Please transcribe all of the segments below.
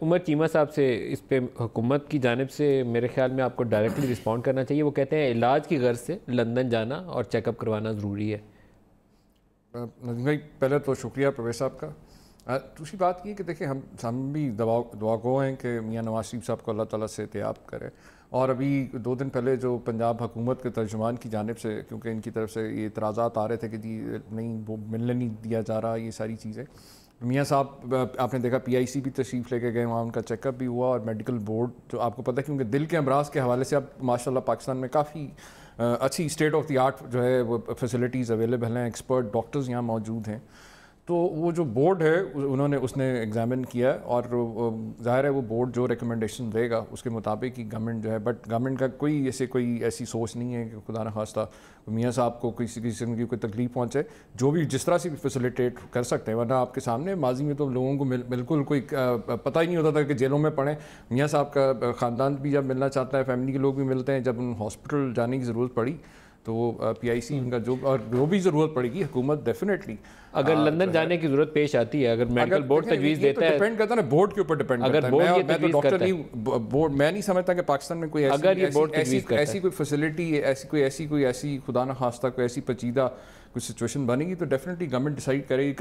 उमर चीमा साहब से इस पे हुकूमत की जानिब से मेरे ख्याल में आपको डायरेक्टली रिस्पॉन्ड करना चाहिए। वो कहते हैं इलाज की गर्ज से लंदन जाना और चेकअप करवाना ज़रूरी है। नदीम भाई, पहले तो शुक्रिया प्रवेश साहब का। दूसरी बात ये कि देखिए, हम भी दुआगो हैं कि मियाँ नवाज शरीफ साहब को अल्लाह ताला से एहतियात करे। और अभी 2 दिन पहले जो पंजाब हुकूमत के तर्जुमान की जानिब से, क्योंकि इनकी तरफ से ये इतराज़ात आ रहे थे कि जी नहीं वो मिलने नहीं दिया जा रहा, ये सारी चीज़ें, मियाँ साहब आपने देखा PIC भी तशरीफ़ लेके गए, वहाँ उनका चेकअप भी हुआ। और मेडिकल बोर्ड जो आपको पता है, क्योंकि दिल के अमराज के हवाले से अब माशाल्लाह पाकिस्तान में काफ़ी अच्छी स्टेट ऑफ द आर्ट जो है वो फैसिलिटीज़ अवेलेबल हैं, एक्सपर्ट डॉक्टर्स यहाँ मौजूद हैं। तो वो जो बोर्ड है उसने एग्ज़ामिन किया है, और ज़ाहिर है वो बोर्ड जो रिकमेंडेशन देगा उसके मुताबिक ही गवर्नमेंट जो है, बट गवर्नमेंट का कोई ऐसी सोच नहीं है कि खुदा न खास्ता मियाँ साहब को किसी किस्म की कोई तकलीफ पहुँचे। जो भी जिस तरह से भी फैसिलिटेट कर सकते हैं, वरना आपके सामने माजी में तो लोगों को बिल्कुल कोई पता ही नहीं होता था कि जेलों में पड़े। मियाँ साहब का ख़ानदान भी जब मिलना चाहता है, फैमिली के लोग भी मिलते हैं। जब हॉस्पिटल जाने की ज़रूरत पड़ी तो PIC का जो भी ज़रूरत पड़ेगी, हुकूमत डेफिनेटली अगर लंदन जाने की ज़रूरत पेश आती है, अगर मेडिकल बोर्ड तजवीज़ देता है, डिपेंड करता है ना बोर्ड के ऊपर डिपेंड करता है। मैं तो डॉक्टर नहीं, बोर्ड मैं नहीं समझता कि पाकिस्तान में कोई ऐसी कोई फैसिलिटी, ऐसी खुदा न खास्ता कोई ऐसी पेचीदा कोई सिचुएशन बनेगी तो डेफिनेटली गवर्नमेंट डिसाइड करेगी,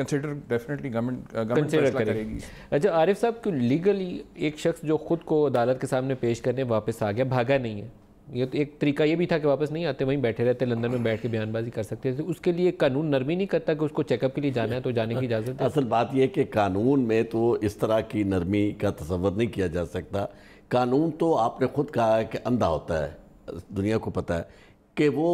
डेफिनेटली गवर्नमेंट फैसला करेगी। अच्छा आरिफ साहब, क्यों लीगली एक शख्स जो खुद को अदालत के सामने पेश करने वापस आ गया, भागा नहीं है, ये तो एक तरीका ये भी था कि वापस नहीं आते, वहीं बैठे रहते, लंदन में बैठ के बयानबाजी कर सकते थे। उसके लिए कानून नरमी नहीं करता कि उसको चेकअप के लिए जाना है तो जाने की इजाज़त है? असल बात यह कि कानून में तो इस तरह की नरमी का तसव्वुर नहीं किया जा सकता। कानून तो आपने खुद कहा है कि अंधा होता है, दुनिया को पता है कि वो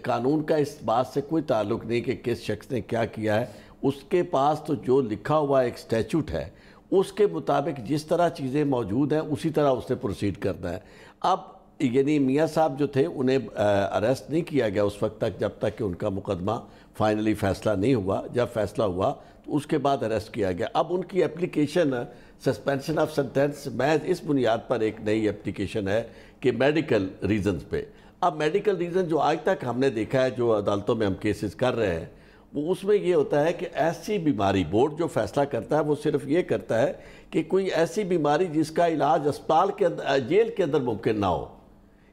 कानून का इस बात से कोई ताल्लुक़ नहीं कि किस शख्स ने क्या किया है। उसके पास तो जो लिखा हुआ एक स्टैचूट है उसके मुताबिक जिस तरह चीज़ें मौजूद हैं उसी तरह उसने प्रोसीड करना है। अब यानी मियाँ साहब जो थे उन्हें अरेस्ट नहीं किया गया उस वक्त तक जब तक कि उनका मुकदमा फाइनली फ़ैसला नहीं हुआ। जब फ़ैसला हुआ तो उसके बाद अरेस्ट किया गया। अब उनकी एप्लीकेशन सस्पेंशन ऑफ सेंटेंस महज इस बुनियाद पर एक नई एप्लीकेशन है कि मेडिकल रीज़न्स पे। अब मेडिकल रीज़न जो आज तक हमने देखा है, जो अदालतों में हम केसेस कर रहे हैं, वो उसमें ये होता है कि ऐसी बीमारी, बोर्ड जो फैसला करता है वो सिर्फ ये करता है कि कोई ऐसी बीमारी जिसका इलाज अस्पताल के अंदर, जेल के अंदर मुमकिन ना हो।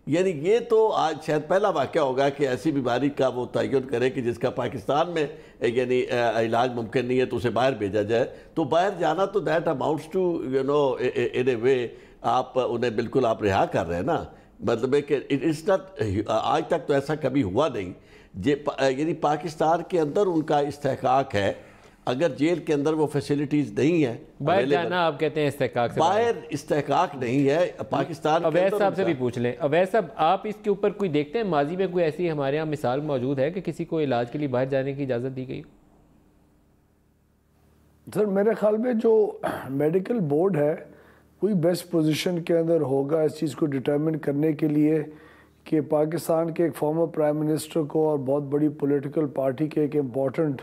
यानी ये तो आज शायद पहला वाक़या होगा कि ऐसी बीमारी का वो तयन करे कि जिसका पाकिस्तान में यानी इलाज मुमकिन नहीं है तो उसे बाहर भेजा जाए। तो बाहर जाना तो दैट अमाउंट्स टू इन ए वे आप उन्हें बिल्कुल आप रिहा कर रहे हैं ना। मतलब है कि इट इज़ नॉट, आज तक तो ऐसा कभी हुआ नहीं। यानी पाकिस्तान के अंदर उनका इस्तेहकाक है। अगर जेल के अंदर वो फैसिलिटीज़ नहीं है, बाहर जाना आप कहते हैं इस्तेहकाक से, बाहर इस्तेहकाक नहीं है पाकिस्तान। अवैध साहब से भी पूछ लें। अवैध साहब, आप इसके ऊपर कोई देखते हैं, माजी में कोई ऐसी हमारे यहाँ मिसाल मौजूद है कि किसी को इलाज के लिए बाहर जाने की इजाज़त दी गई? सर मेरे ख्याल में जो मेडिकल बोर्ड है कोई बेस्ट पोजीशन के अंदर होगा इस चीज़ को डिटरमिन करने के लिए कि पाकिस्तान के एक फॉर्मर प्राइम मिनिस्टर को और बहुत बड़ी पॉलिटिकल पार्टी के एक इम्पॉर्टेंट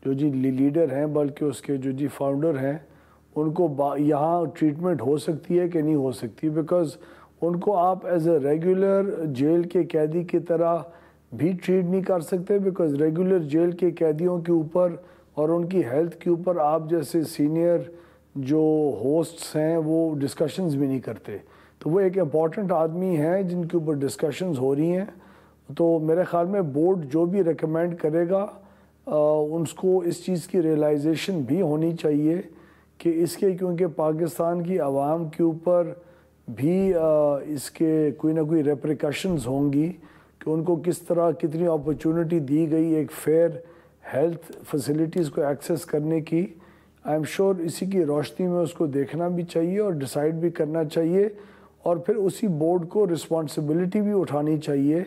जो जी लीडर हैं, बल्कि उसके जो जी फाउंडर हैं, उनको यहाँ ट्रीटमेंट हो सकती है कि नहीं हो सकती। बिकॉज़ उनको आप एज ए रेगुलर जेल के कैदी की तरह भी ट्रीट नहीं कर सकते, बिकॉज़ रेगुलर जेल के कैदियों के ऊपर और उनकी हेल्थ के ऊपर आप जैसे सीनियर जो होस्ट्स हैं वो डिस्कशंस भी नहीं करते। तो वो एक इम्पॉर्टेंट आदमी हैं जिनके ऊपर डिस्कशंस हो रही हैं। तो मेरे ख्याल में बोर्ड जो भी रिकमेंड करेगा उनको इस चीज़ की रियलाइजेशन भी होनी चाहिए कि इसके, क्योंकि पाकिस्तान की आवाम के ऊपर भी इसके कोई ना कोई रेप्रिकॉशंस होंगी कि उनको किस तरह कितनी अपॉर्चुनिटी दी गई एक फेयर हेल्थ फैसिलिटीज़ को एक्सेस करने की। आई एम श्योर इसी की रोशनी में उसको देखना भी चाहिए और डिसाइड भी करना चाहिए, और फिर उसी बोर्ड को रिस्पॉन्सिबिलिटी भी उठानी चाहिए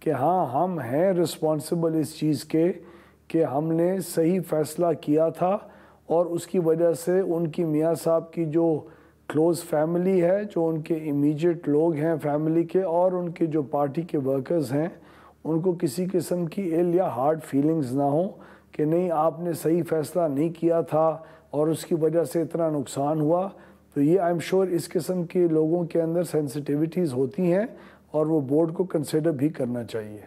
कि हाँ हम हैं रिस्पॉन्सिबल इस चीज़ के कि हमने सही फ़ैसला किया था, और उसकी वजह से उनकी मियाँ साहब की जो क्लोज़ फैमिली है, जो उनके इमीडिएट लोग हैं फैमिली के, और उनके जो पार्टी के वर्कर्स हैं, उनको किसी किस्म की इल या हार्ड फीलिंग्स ना हो कि नहीं आपने सही फ़ैसला नहीं किया था और उसकी वजह से इतना नुकसान हुआ। तो ये आई एम श्योर इस किस्म के लोगों के अंदर सेंसिटिविटीज़ होती हैं और वो बोर्ड को कंसिडर भी करना चाहिए।